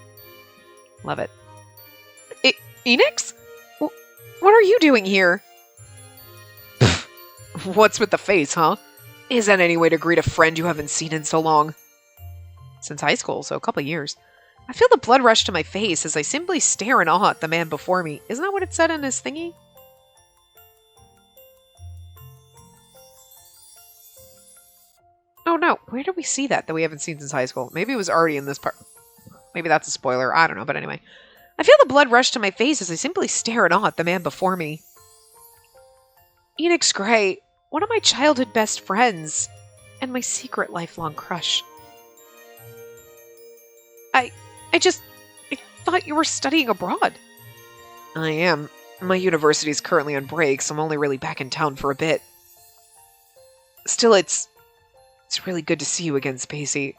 Love it. Enix? What are you doing here? What's with the face, huh? Is that any way to greet a friend you haven't seen in so long? Since high school, so a couple of years. I feel the blood rush to my face as I simply stare in awe at the man before me. Isn't that what it said in his thingy? Oh no, where did we see that we haven't seen since high school? Maybe it was already in this part. Maybe that's a spoiler. I don't know, but anyway. I feel the blood rush to my face as I simply stare in awe at the man before me. Enix Gray, one of my childhood best friends, and my secret lifelong crush. I thought you were studying abroad. I am. My university is currently on break, so I'm only really back in town for a bit. Still, it's really good to see you again, Spacey.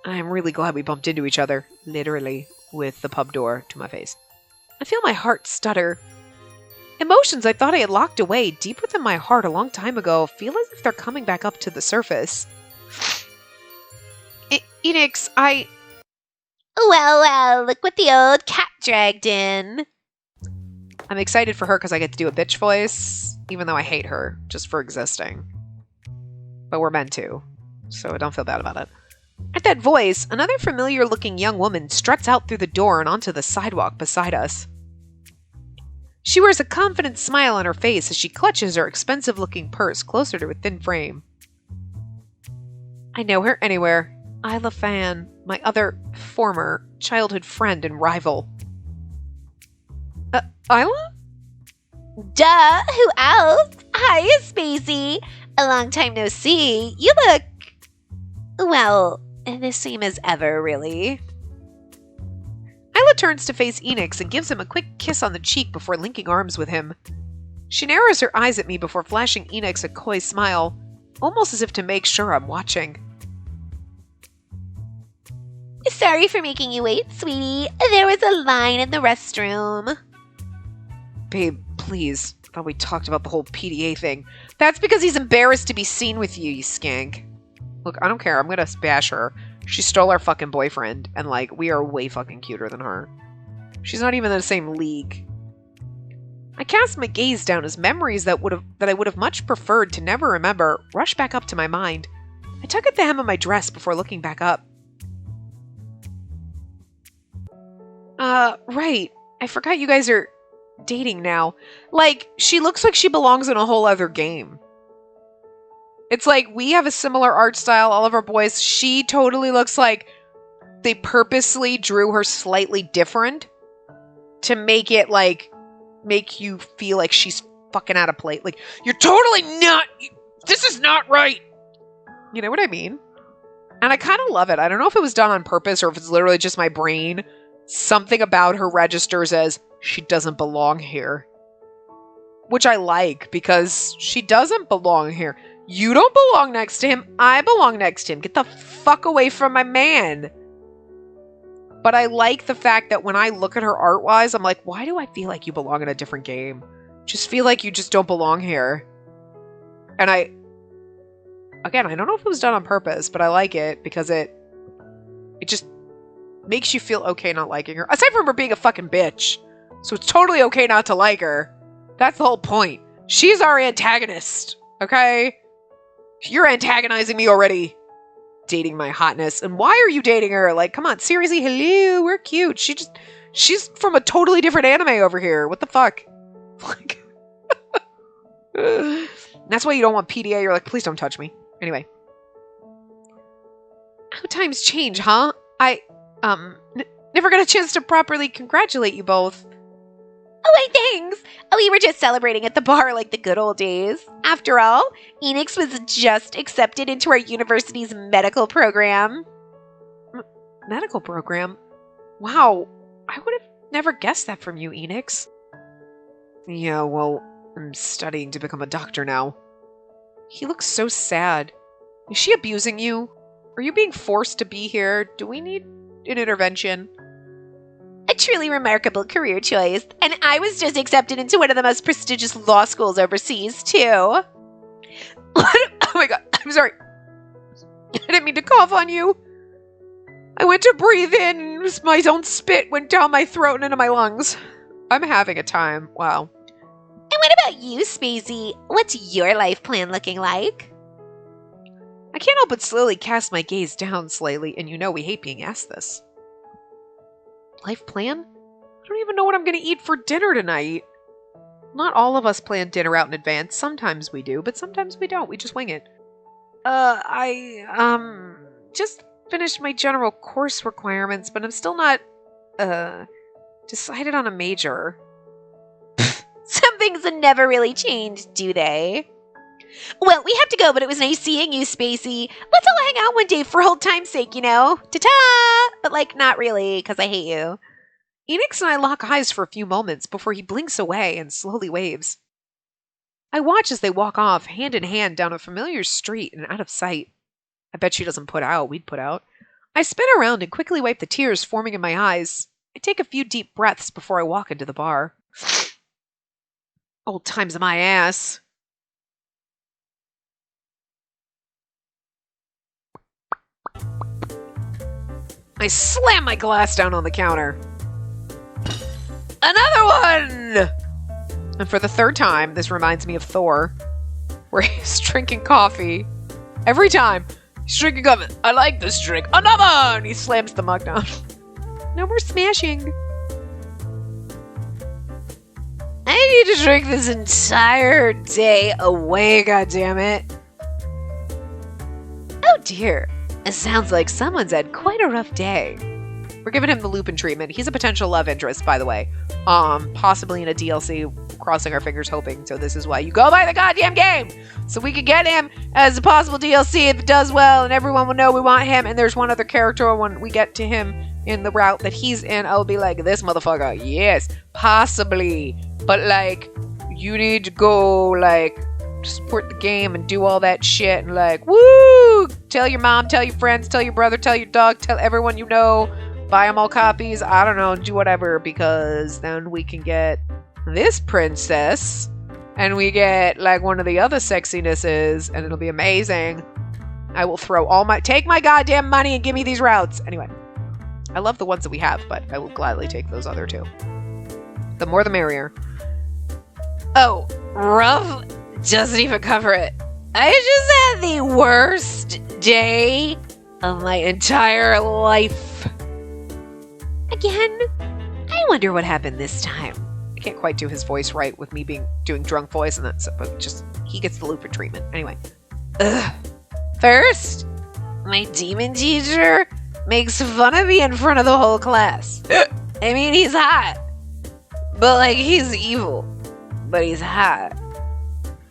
I'm really glad we bumped into each other, literally, with the pub door to my face. I feel my heart stutter. Emotions I thought I had locked away deep within my heart a long time ago feel as if they're coming back up to the surface. Enix, Well, look what the old cat dragged in. I'm excited for her because I get to do a bitch voice, even though I hate her just for existing. But we're meant to, so don't feel bad about it. At that voice, another familiar-looking young woman struts out through the door and onto the sidewalk beside us. She wears a confident smile on her face as she clutches her expensive-looking purse closer to a thin frame. I know her anywhere. Isla Fan, my other former childhood friend and rival. Isla? Duh, who else? Hiya, Spacey. A long time no see. You look... well, the same as ever, really. Isla turns to face Enix and gives him a quick kiss on the cheek before linking arms with him. She narrows her eyes at me before flashing Enix a coy smile, almost as if to make sure I'm watching. Sorry for making you wait, sweetie. There was a line in the restroom. Babe, please. I thought we talked about the whole PDA thing. That's because he's embarrassed to be seen with you, you skank. Look, I don't care. I'm gonna bash her. She stole our fucking boyfriend, and, like, we are way fucking cuter than her. She's not even in the same league. I cast my gaze down as memories that I would have much preferred to never remember rushed back up to my mind. I tug at the hem of my dress before looking back up. Right. I forgot you guys are dating now. Like, she looks like she belongs in a whole other game. It's like, we have a similar art style, all of our boys. She totally looks like they purposely drew her slightly different to make it, like, make you feel like she's fucking out of place. Like, you're totally not, this is not right. You know what I mean? And I kind of love it. I don't know if it was done on purpose or if it's literally just my brain. Something about her registers as she doesn't belong here. Which I like, because she doesn't belong here. You don't belong next to him. I belong next to him. Get the fuck away from my man. But I like the fact that when I look at her art-wise, I'm like, why do I feel like you belong in a different game? Just feel like you just don't belong here. And again, I don't know if it was done on purpose, but I like it because it just makes you feel okay not liking her. Aside from her being a fucking bitch. So it's totally okay not to like her. That's the whole point. She's our antagonist. Okay? You're antagonizing me already. Dating my hotness. And why are you dating her? Like, come on, seriously, hello, we're cute. She's from a totally different anime over here. What the fuck? Like, that's why you don't want PDA. You're like, please don't touch me. Anyway. How times change, huh? Never got a chance to properly congratulate you both. Oh, wait, thanks. We were just celebrating at the bar like the good old days. After all, Enix was just accepted into our university's medical program. Medical program? Wow, I would have never guessed that from you, Enix. Yeah, well, I'm studying to become a doctor now. He looks so sad. Is she abusing you? Are you being forced to be here? Do we need an intervention? A truly remarkable career choice, and I was just accepted into one of the most prestigious law schools overseas, too. Oh my god, I'm sorry. I didn't mean to cough on you. I went to breathe in, my own spit went down my throat and into my lungs. I'm having a time, wow. And what about you, Spacey? What's your life plan looking like? I can't help but slowly cast my gaze down slightly, and you know we hate being asked this. Life plan? I don't even know what I'm going to eat for dinner tonight. Not all of us plan dinner out in advance. Sometimes we do, but sometimes we don't. We just wing it. I just finished my general course requirements, but I'm still not, decided on a major. Some things never really change, do they? Well, we have to go, but it was nice seeing you, Spacey. Let's all hang out one day for old time's sake, you know? Ta-ta! But, like, not really, because I hate you. Enix and I lock eyes for a few moments before he blinks away and slowly waves. I watch as they walk off, hand in hand, down a familiar street and out of sight. I bet she doesn't put out, we'd put out. I spin around and quickly wipe the tears forming in my eyes. I take a few deep breaths before I walk into the bar. Old times in my ass. I slam my glass down on the counter. Another one! And for the third time, this reminds me of Thor, where he's drinking coffee. Every time, he's drinking coffee. I like this drink. Another! And he slams the mug down. No more smashing. I need to drink this entire day away, goddammit. Oh dear. It sounds like someone's had quite a rough day. We're giving him the Lupin treatment. He's a potential love interest, by the way. Possibly in a DLC, crossing our fingers hoping. So this is why you go buy the goddamn game! So we can get him as a possible DLC if it does well, and everyone will know we want him, and there's one other character when we get to him in the route that he's in, I'll be like, this motherfucker, yes, possibly. But, like, you need to go, like, support the game and do all that shit and like, woo! Tell your mom, tell your friends, tell your brother, tell your dog, tell everyone you know, buy them all copies, I don't know, do whatever, because then we can get this princess and we get like one of the other sexinesses and it'll be amazing. I will throw take my goddamn money and give me these routes. Anyway, I love the ones that we have, but I will gladly take those other two. The more the merrier. Oh, rough doesn't even cover it. I just had the worst day of my entire life. Again? I wonder what happened this time. I can't quite do his voice right with me doing drunk voice, and that's but just he gets the lupin treatment anyway. Ugh. First, my demon teacher makes fun of me in front of the whole class. I mean, he's hot, but like he's evil, but he's hot.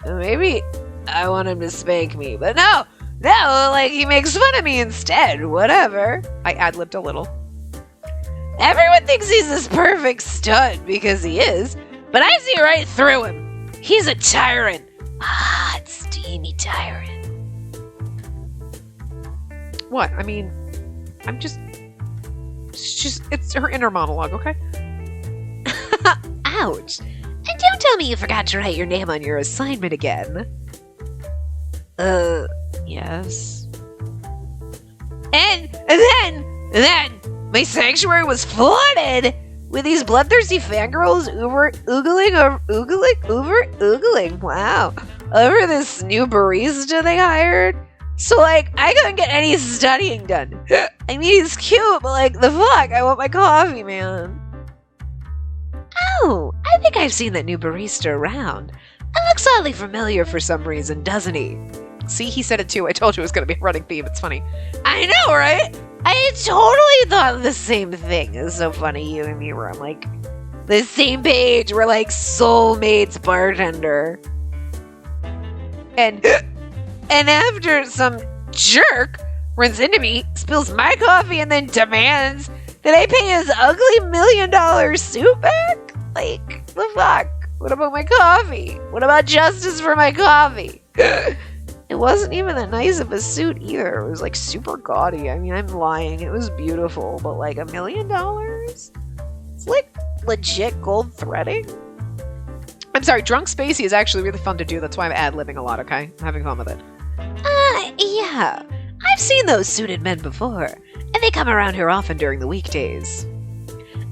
Maybe I want him to spank me, but no, like he makes fun of me instead. Whatever. I ad-libbed a little. Everyone thinks he's this perfect stud because he is, but I see right through him. He's a tyrant. A hot, steamy tyrant. What? I mean, it's her inner monologue, okay? Ouch. And don't tell me you forgot to write your name on your assignment again. Yes. And then, my sanctuary was flooded with these bloodthirsty fangirls oogling, wow, over this new barista they hired. So, like, I couldn't get any studying done. I mean, he's cute, but, like, the fuck? I want my coffee, man. Oh, I think I've seen that new barista around. It looks oddly familiar for some reason, doesn't he? See, he said it too. I told you it was going to be a running theme. It's funny. I know, right? I totally thought the same thing. It's so funny, you and me were on, like, the same page. We're like soulmates, bartender. And after some jerk runs into me, spills my coffee, and then demands that I pay his ugly $1 million suit back? Like, the fuck? What about my coffee? What about justice for my coffee? It wasn't even that nice of a suit either. It was like super gaudy. I mean, I'm lying. It was beautiful, but like $1 million? It's like legit gold threading. I'm sorry, drunk Spacey is actually really fun to do. That's why I'm ad-libbing a lot, okay? I'm having fun with it. Yeah. I've seen those suited men before, and they come around here often during the weekdays.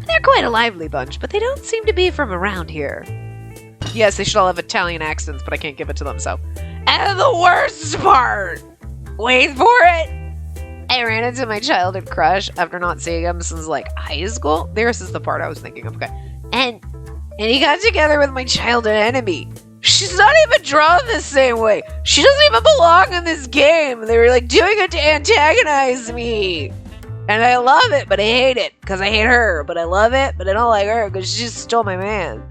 They're quite a lively bunch, but they don't seem to be from around here. Yes, they should all have Italian accents, but I can't give it to them, so. And the worst part! Wait for it! I ran into my childhood crush after not seeing him since, like, high school. This is the part I was thinking of, okay. And he got together with my childhood enemy. She's not even drawn the same way. She doesn't even belong in this game. They were like doing it to antagonize me. And I love it, but I hate it. Because I hate her. But I love it, but I don't like her because she just stole my man.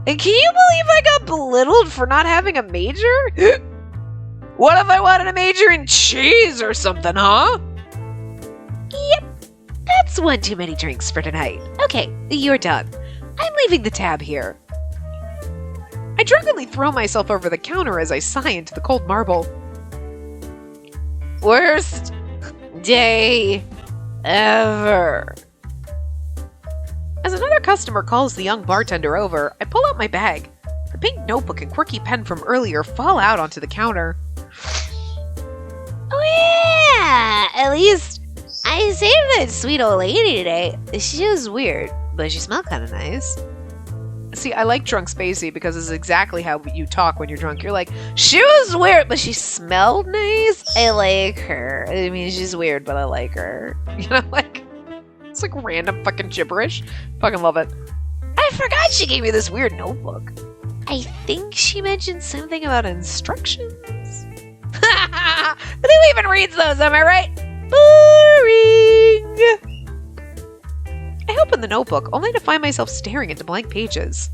And can you believe I got belittled for not having a major? What if I wanted a major in cheese or something, huh? Yep. That's one too many drinks for tonight. Okay, you're done. I'm leaving the tab here. I drunkenly throw myself over the counter as I sigh into the cold marble. Worst day ever. As another customer calls the young bartender over, I pull out my bag. The pink notebook and quirky pen from earlier fall out onto the counter. Oh yeah! At least I saved that sweet old lady today. She was weird, but she smelled kind of nice. See, I like drunk Spacey because it's exactly how you talk when you're drunk. You're like, she was weird, but she smelled nice. I like her. I mean, she's weird, but I like her. You know, like, it's like random fucking gibberish. Fucking love it. I forgot she gave me this weird notebook. I think she mentioned something about instructions. Who even reads those, am I right? Boring! I open the notebook, only to find myself staring into blank pages.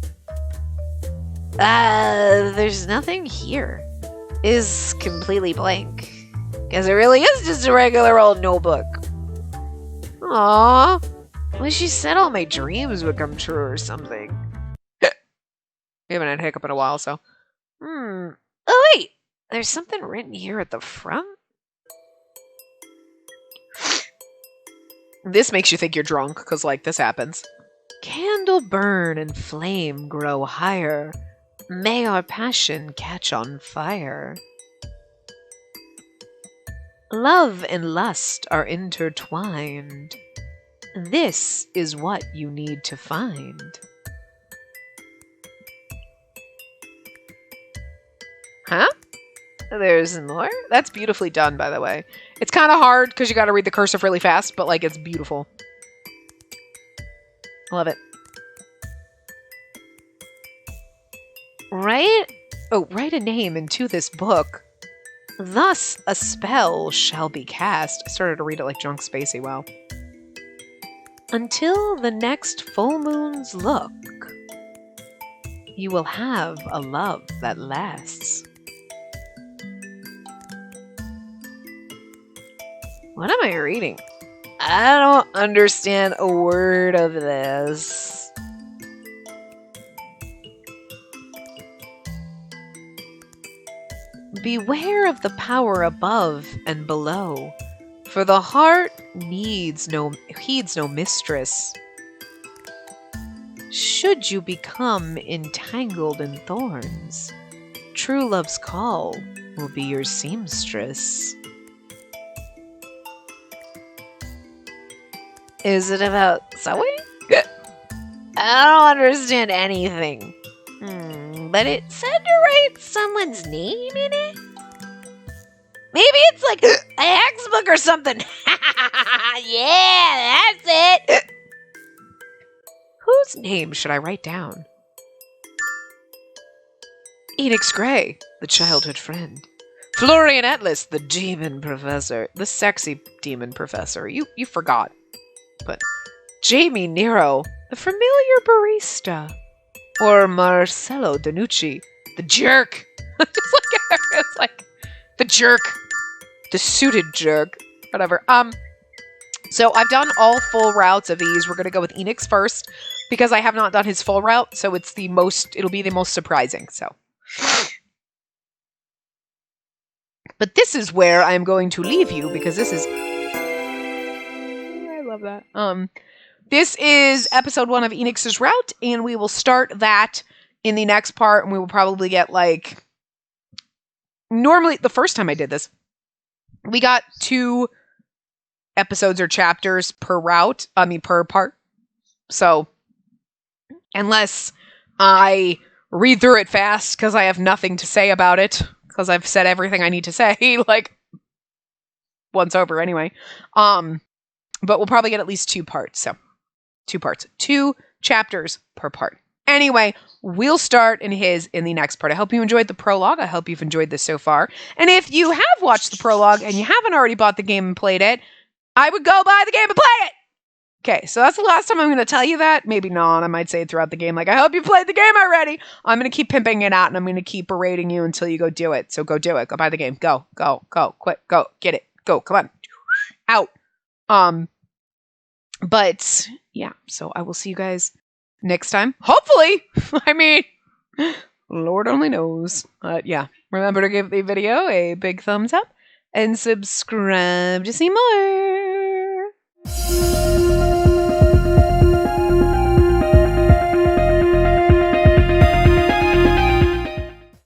There's nothing here. Is completely blank. Because it really is just a regular old notebook. Aww. Well, she said all my dreams would come true or something. We haven't had a hiccup in a while, so. Oh, wait. There's something written here at the front? This makes you think you're drunk, because, like, this happens. Candle burn and flame grow higher. May our passion catch on fire. Love and lust are intertwined. This is what you need to find. Huh? There's more? That's beautifully done, by the way. It's kind of hard because you got to read the cursive really fast, but like it's beautiful. Love it. Write a name into this book. Thus a spell shall be cast. I started to read it like drunk Spacey, wow. Until the next full moon's look, you will have a love that lasts. What am I reading? I don't understand a word of this. Beware of the power above and below, for the heart heeds no mistress. Should you become entangled in thorns, true love's call will be your seamstress. Is it about sewing? I don't understand anything. But it said to write someone's name in it? Maybe it's like a textbook or something. Yeah, that's it. Whose name should I write down? Enix Gray, the childhood friend. Florian Atlas, the demon professor. The sexy demon professor. You forgot. But Jamie Nero, the familiar barista. Or Marcello Danucci, the jerk. Just like it's like the jerk. The suited jerk. Whatever. So I've done all full routes of these. We're gonna go with Enix first because I have not done his full route, so it'll be the most surprising. So but this is where I'm going to leave you because this is I love that. This is episode 1 of Enix's route, and we will start that in the next part, and we will probably get like normally the first time I did this, we got 2 episodes or chapters per route. Per part. So unless I read through it fast because I have nothing to say about it, because I've said everything I need to say, like once over anyway. But we'll probably get at least 2 parts. So 2 parts, 2 chapters per part. Anyway, we'll start in the next part. I hope you enjoyed the prologue. I hope you've enjoyed this so far. And if you have watched the prologue and you haven't already bought the game and played it, I would go buy the game and play it. Okay, so that's the last time I'm going to tell you that. Maybe not. I might say it throughout the game. Like, I hope you played the game already. I'm going to keep pimping it out, and I'm going to keep berating you until you go do it. So go do it. Go buy the game. Go. Quick. Go. Get it. Go. Come on. Out. But yeah, so I will see you guys next time. Hopefully. I mean, Lord only knows. But yeah, remember to give the video a big thumbs up and subscribe to see more.